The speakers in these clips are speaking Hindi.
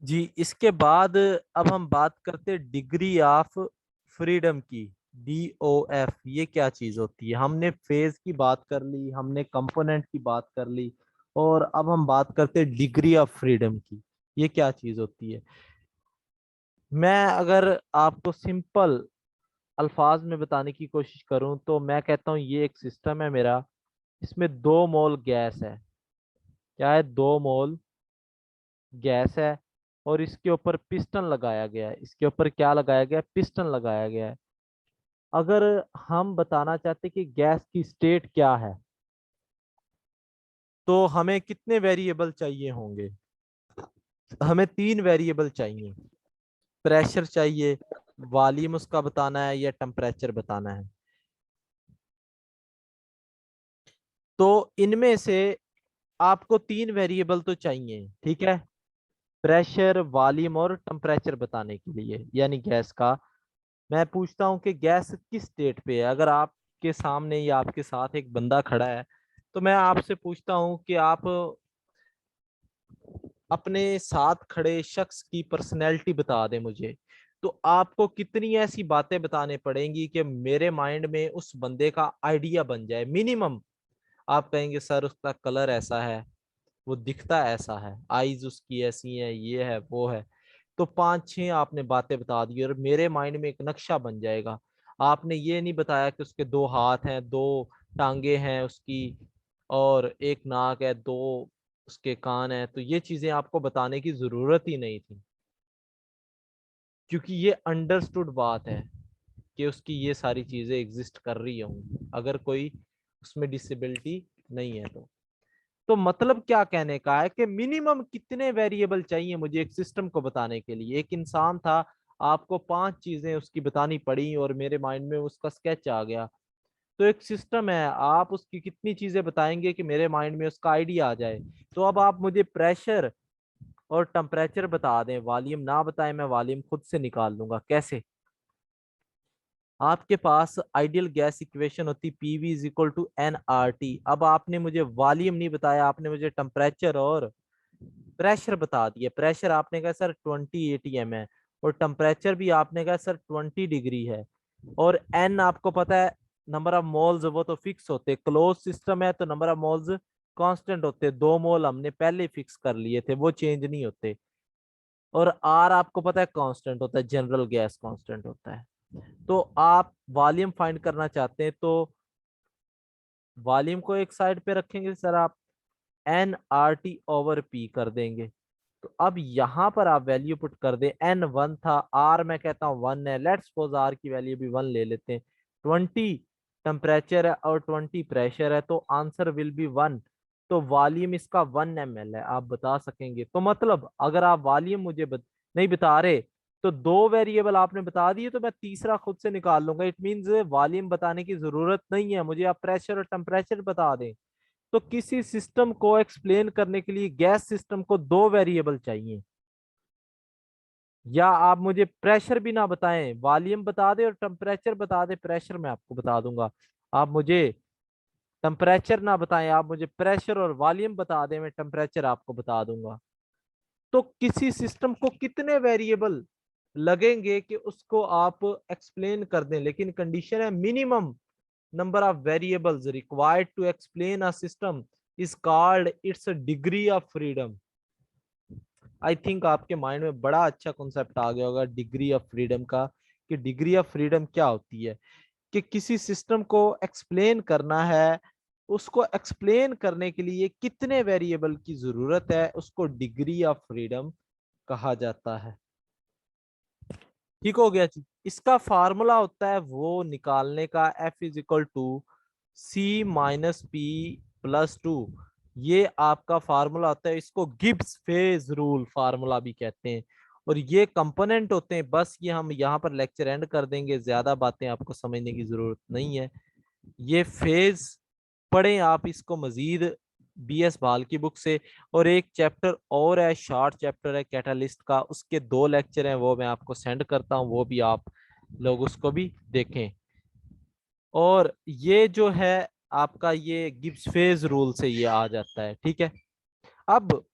जी, इसके बाद अब हम बात करते हैं डिग्री ऑफ फ्रीडम की। DOF ये क्या चीज होती है? हमने फेज की बात कर ली, हमने कंपोनेंट की बात कर ली, और अब हम बात करते हैं डिग्री ऑफ फ्रीडम की। ये क्या चीज होती है? मैं अगर आपको सिंपल अल्फाज में बताने की कोशिश करूं तो मैं कहता हूं ये एक सिस्टम है मेरा। इसमें 2 मोल गैस है। क्या है? 2 मोल गैस है। और इसके ऊपर पिस्टन लगाया गया है। इसके ऊपर क्या लगाया गया है? पिस्टन लगाया गया है। अगर हम बताना चाहते कि गैस की स्टेट क्या है, तो हमें कितने वेरिएबल चाहिए होंगे? हमें 3 वेरिएबल चाहिए। प्रेशर चाहिए, वॉल्यूम उसका बताना है, या टेम्परेचर बताना है। तो इनमें से आपको 3 वेरिएबल तो चाहिए, ठीक है? प्रेशर, वॉल्यूम और टेम्परेचर बताने के लिए, यानी गैस का। मैं पूछता हूँ कि गैस किस स्टेट पे है। अगर आपके सामने या आपके साथ एक बंदा खड़ा है, तो मैं आपसे पूछता हूँ कि आप अपने साथ खड़े शख्स की पर्सनैलिटी बता दें मुझे। तो आपको कितनी ऐसी बातें बताने पड़ेंगी कि मेरे माइंड में उस बंदे का आइडिया बन जाए मिनिमम। आप कहेंगे सर उसका कलर ऐसा है, वो दिखता ऐसा है, आईज उसकी ऐसी है, ये है वो है। तो 5-6 आपने बातें बता दी और मेरे माइंड में एक नक्शा बन जाएगा। आपने ये नहीं बताया कि उसके 2 हाथ हैं, 2 टांगे हैं उसकी, और एक नाक है, 2 उसके कान है। तो ये चीजें आपको बताने की जरूरत ही नहीं थी, क्योंकि ये अंडरस्टूड बात है कि उसकी ये सारी चीजें एग्जिस्ट कर रही होंगी अगर कोई उसमें डिसेबिलिटी नहीं है। तो मतलब क्या कहने का है कि मिनिमम कितने वेरिएबल चाहिए मुझे एक सिस्टम को बताने के लिए? एक इंसान था, आपको 5 चीजें उसकी बतानी पड़ी और मेरे माइंड में उसका स्केच आ गया। तो एक सिस्टम है, आप उसकी कितनी चीजें बताएंगे कि मेरे माइंड में उसका आइडिया आ जाए? तो अब आप मुझे प्रेशर और टेम्परेचर बता दें, वॉल्यूम ना बताएं, मैं वॉल्यूम खुद से निकाल लूंगा। कैसे? आपके पास आइडियल गैस इक्वेशन होती PV is equal to NRT। अब आपने मुझे वॉल्यूम नहीं बताया, आपने मुझे टेम्परेचर और प्रेशर बता दिया। प्रेशर आपने कहा सर 20 ATM है, और टेम्परेचर भी आपने कहा सर 20 डिग्री है। और एन आपको पता है, नंबर ऑफ मोल्स, वो तो फिक्स होते। क्लोज सिस्टम है तो नंबर ऑफ मोल्स कांस्टेंट होते। 2 मोल हमने पहले फिक्स कर लिए थे, वो चेंज नहीं होते। और आर आपको पता है कांस्टेंट होता है, जनरल गैस कांस्टेंट होता है। तो आप वॉल्यूम फाइंड करना चाहते हैं, तो वॉल्यूम को एक साइड पे रखेंगे सर आप, NRT/P कर देंगे। तो अब यहां पर आप वैल्यू पुट कर दे। N 1 था, R मैं कहता हूँ 1 है, लेट्स सपोज R की वैल्यू भी 1 ले लेते हैं। 20 टेम्परेचर है और 20 प्रेशर है, तो आंसर विल बी 1। तो वॉल्यूम इसका 1 ml है। आप बता सकेंगे? तो मतलब अगर आप वॉल्यूम मुझे नहीं बता रहे, तो 2 वेरिएबल आपने बता दिए, तो मैं तीसरा खुद से निकाल लूंगा। इट मीन्स वॉल्यूम बताने की जरूरत नहीं है मुझे, आप प्रेशर और टेम्परेचर बता दें। तो किसी सिस्टम को एक्सप्लेन करने के लिए गैस सिस्टम को 2 वेरिएबल चाहिए। या आप मुझे प्रेशर भी ना बताएं, वॉल्यूम बता दे और टेम्परेचर बता दे, प्रेशर मैं आपको बता दूंगा। आप मुझे टेम्परेचर ना बताएं, आप मुझे प्रेशर और वॉल्यूम बता दें, मैं टेम्परेचर आपको बता दूंगा। तो किसी सिस्टम को कितने वेरिएबल लगेंगे कि उसको आप एक्सप्लेन कर दें? लेकिन कंडीशन है minimum number of variables required to explain a system is called its degree of freedom। I think आपके माइंड में बड़ा अच्छा कॉन्सेप्ट आ गया होगा डिग्री ऑफ फ्रीडम का, कि डिग्री ऑफ फ्रीडम क्या होती है। कि किसी सिस्टम को एक्सप्लेन करना है, उसको एक्सप्लेन करने के लिए कितने वेरिएबल की जरूरत है, उसको डिग्री ऑफ फ्रीडम कहा जाता है। ठीक हो गया जी। इसका फार्मूला होता है वो निकालने का, F = C-P+2। ये आपका फार्मूला होता है, इसको गिब्स फेज रूल फार्मूला भी कहते हैं। और ये कंपोनेंट होते हैं। बस ये हम यहाँ पर लेक्चर एंड कर देंगे, ज्यादा बातें आपको समझने की जरूरत नहीं है। ये फेज पढ़ें आप इसको मजीद BS बाल की बुक से। और एक चैप्टर और है, शॉर्ट चैप्टर है कैटालिस्ट का, उसके 2 लेक्चर हैं, वो मैं आपको सेंड करता हूँ, वो भी आप लोग उसको भी देखें। और ये जो है आपका, ये गिब्स फेज रूल से ये आ जाता है, ठीक है। अब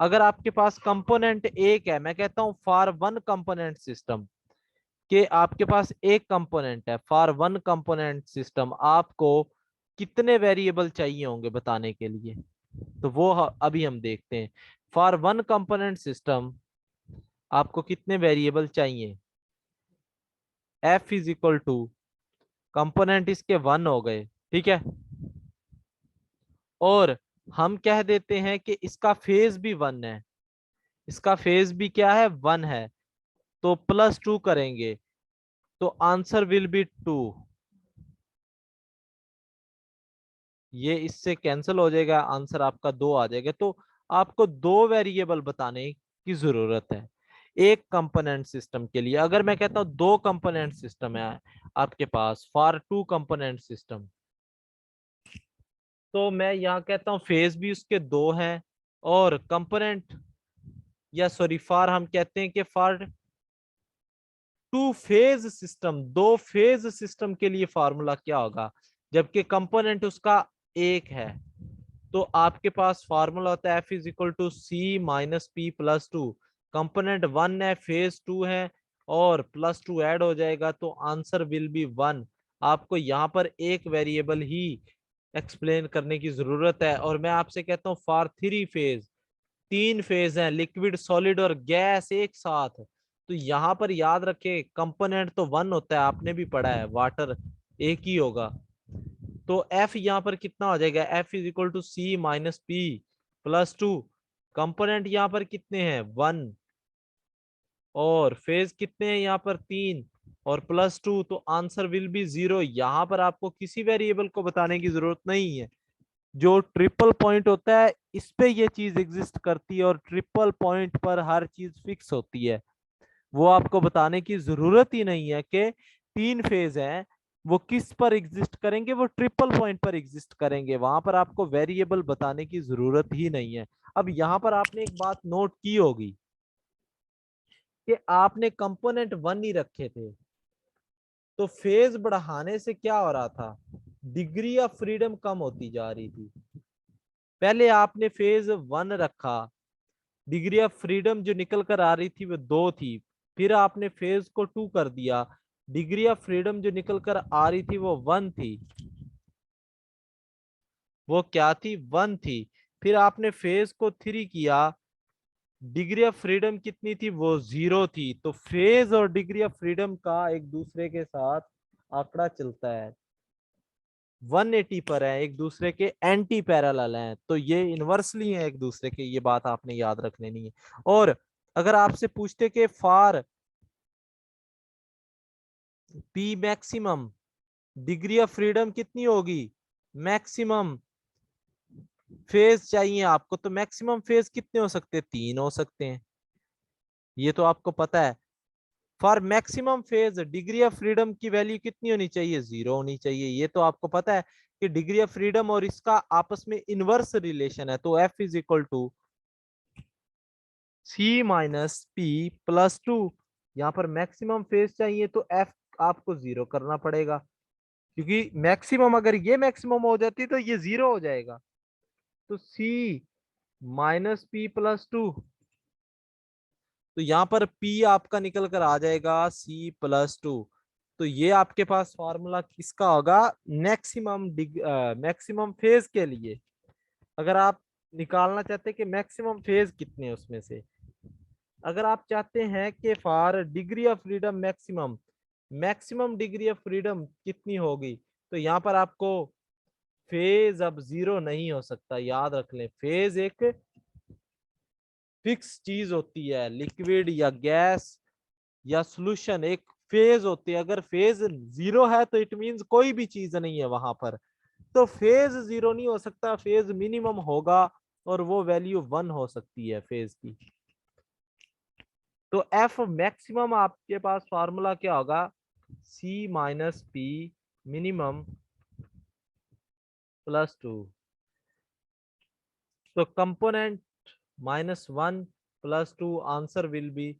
अगर आपके पास कंपोनेंट एक है, मैं कहता हूं फॉर वन कंपोनेंट सिस्टम, कि आपके पास एक कंपोनेंट है, फॉर वन कंपोनेंट सिस्टम आपको कितने वेरिएबल चाहिए होंगे बताने के लिए, तो वो अभी हम देखते हैं। फॉर वन कंपोनेंट सिस्टम आपको कितने वेरिएबल चाहिए। F is equal to, component इसके वन हो गए, ठीक है, और हम कह देते हैं कि इसका फेज भी वन है, इसका फेज भी क्या है, वन है, तो +2 करेंगे तो आंसर विल बी 2। ये इससे कैंसिल हो जाएगा, आंसर आपका 2 आ जाएगा। तो आपको दो वेरिएबल बताने की जरूरत है एक कंपोनेंट सिस्टम के लिए। अगर मैं कहता हूं दो कंपोनेंट सिस्टम है आपके पास, फॉर टू कंपोनेंट सिस्टम, तो मैं यहाँ कहता हूँ फेज भी उसके दो हैं, और कंपोनेंट, या सॉरी फॉर, हम कहते हैं कि फॉर टू फेज सिस्टम, दो फेज सिस्टम के लिए फार्मूला क्या होगा, जबकि कंपोनेंट उसका एक है, तो आपके पास फार्मूला होता है F is equal to C minus P plus two. Component one है, फेज टू है, और +2 ऐड हो जाएगा तो आंसर विल बी 1। आपको यहाँ पर एक वेरिएबल ही एक्सप्लेन करने की जरूरत है। और मैं आपसे कहता हूँ फॉर थ्री फेज, तीन फेज हैं, लिक्विड सॉलिड और गैस एक साथ, तो यहाँ पर याद रखे कंपोनेंट तो वन होता है, आपने भी पढ़ा है, वाटर एक ही होगा। तो एफ यहाँ पर कितना हो जाएगा, F is equal to C minus P plus two. Component यहाँ पर कितने हैं, वन, और फेज कितने हैं यहाँ पर, तीन, और +2, तो आंसर विल बी 0। यहाँ पर आपको किसी वेरिएबल को बताने की जरूरत नहीं है। जो ट्रिपल पॉइंट होता है इस पे ये चीज एग्जिस्ट करती है, और ट्रिपल पॉइंट पर हर चीज फिक्स होती है। वो आपको बताने की जरूरत ही नहीं है कि तीन फेज हैं, वो किस पर एग्जिस्ट करेंगे, वो ट्रिपल पॉइंट पर एग्जिस्ट करेंगे, वहां पर आपको वेरिएबल बताने की जरूरत ही नहीं है। अब यहाँ पर आपने एक बात नोट की होगी कि आपने कंपोनेंट वन ही रखे थे, तो फेज बढ़ाने से क्या हो रहा था, डिग्री ऑफ फ्रीडम कम होती जा रही थी। पहले आपने फेज वन रखा, डिग्री ऑफ फ्रीडम जो निकल कर आ रही थी वो दो थी, फिर आपने फेज को टू कर दिया, डिग्री ऑफ फ्रीडम जो निकल कर आ रही थी वो वन थी, वो क्या थी, वन थी। फिर आपने फेज को थ्री किया, डिग्री ऑफ फ्रीडम कितनी थी, वो 0 थी। तो फेज और डिग्री ऑफ फ्रीडम का एक दूसरे के साथ आंकड़ा चलता है, 180 पर है, एक दूसरे के एंटी पैरेलल हैं, तो ये इनवर्सली है एक दूसरे के, ये बात आपने याद रख लेनी है। और अगर आपसे पूछते कि for P maximum degree of freedom कितनी होगी, मैक्सिमम फेज चाहिए आपको, तो मैक्सिमम फेज कितने हो सकते हैं, तीन हो सकते हैं, ये तो आपको पता है। For maximum phase degree of freedom की वैल्यू कितनी होनी चाहिए, 0 होनी चाहिए, ये तो आपको पता है कि डिग्री ऑफ फ्रीडम और इसका आपस में इनवर्स रिलेशन है। तो F is equal to C minus P plus two. यहाँ पर मैक्सिमम फेज चाहिए तो एफ आपको 0 करना पड़ेगा, क्योंकि मैक्सिमम, अगर ये मैक्सिमम हो जाती तो ये 0 हो जाएगा। तो सी माइनस पी प्लस टू, तो यहाँ पर P आपका निकल कर आ जाएगा C+2। तो ये आपके पास फॉर्मूला किसका होगा, मैक्सिमम मैक्सिमम फेज के लिए। अगर आप निकालना चाहते हैं कि मैक्सिमम फेज कितने हैं उसमें से, अगर आप चाहते हैं कि for degree of freedom maximum, maximum degree of freedom कितनी होगी, तो यहाँ पर आपको फेज अब 0 नहीं हो सकता, याद रख लें। फेज एक फिक्स चीज होती है, लिक्विड या गैस या सॉल्यूशन एक फेज होती है। अगर फेज 0 है तो इट मींस कोई भी चीज नहीं है वहां पर, तो फेज 0 नहीं हो सकता, फेज मिनिमम होगा, और वो वैल्यू 1 हो सकती है फेज की। तो एफ मैक्सिमम आपके पास फार्मूला क्या होगा, सी माइनस पी मिनिमम +2। तो component -1 +2, answer will be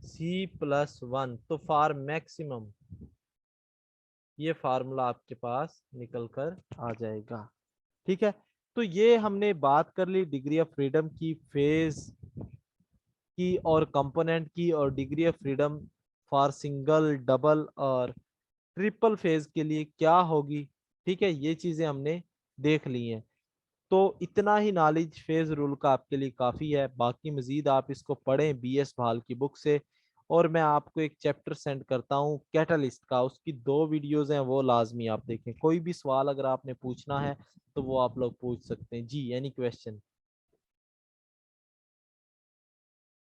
C+1। तो फॉर मैक्सिमम ये फार्मूला आपके पास निकल कर आ जाएगा, ठीक है। तो ये हमने बात कर ली डिग्री ऑफ फ्रीडम की, फेज की और कंपोनेंट की और degree of freedom for single, double और ट्रिपल फेज के लिए क्या होगी। ठीक है, ये चीजें हमने देख ली हैं। तो इतना ही नॉलेज फेज रूल का आपके लिए काफी है। बाकी मजीद आप इसको पढ़ें BS भाल की बुक से। और मैं आपको एक चैप्टर सेंड करता हूँ कैटलिस्ट का, उसकी 2 वीडियोस हैं, वो लाजमी आप देखें। कोई भी सवाल अगर आपने पूछना है तो वो आप लोग पूछ सकते हैं जी। Any question?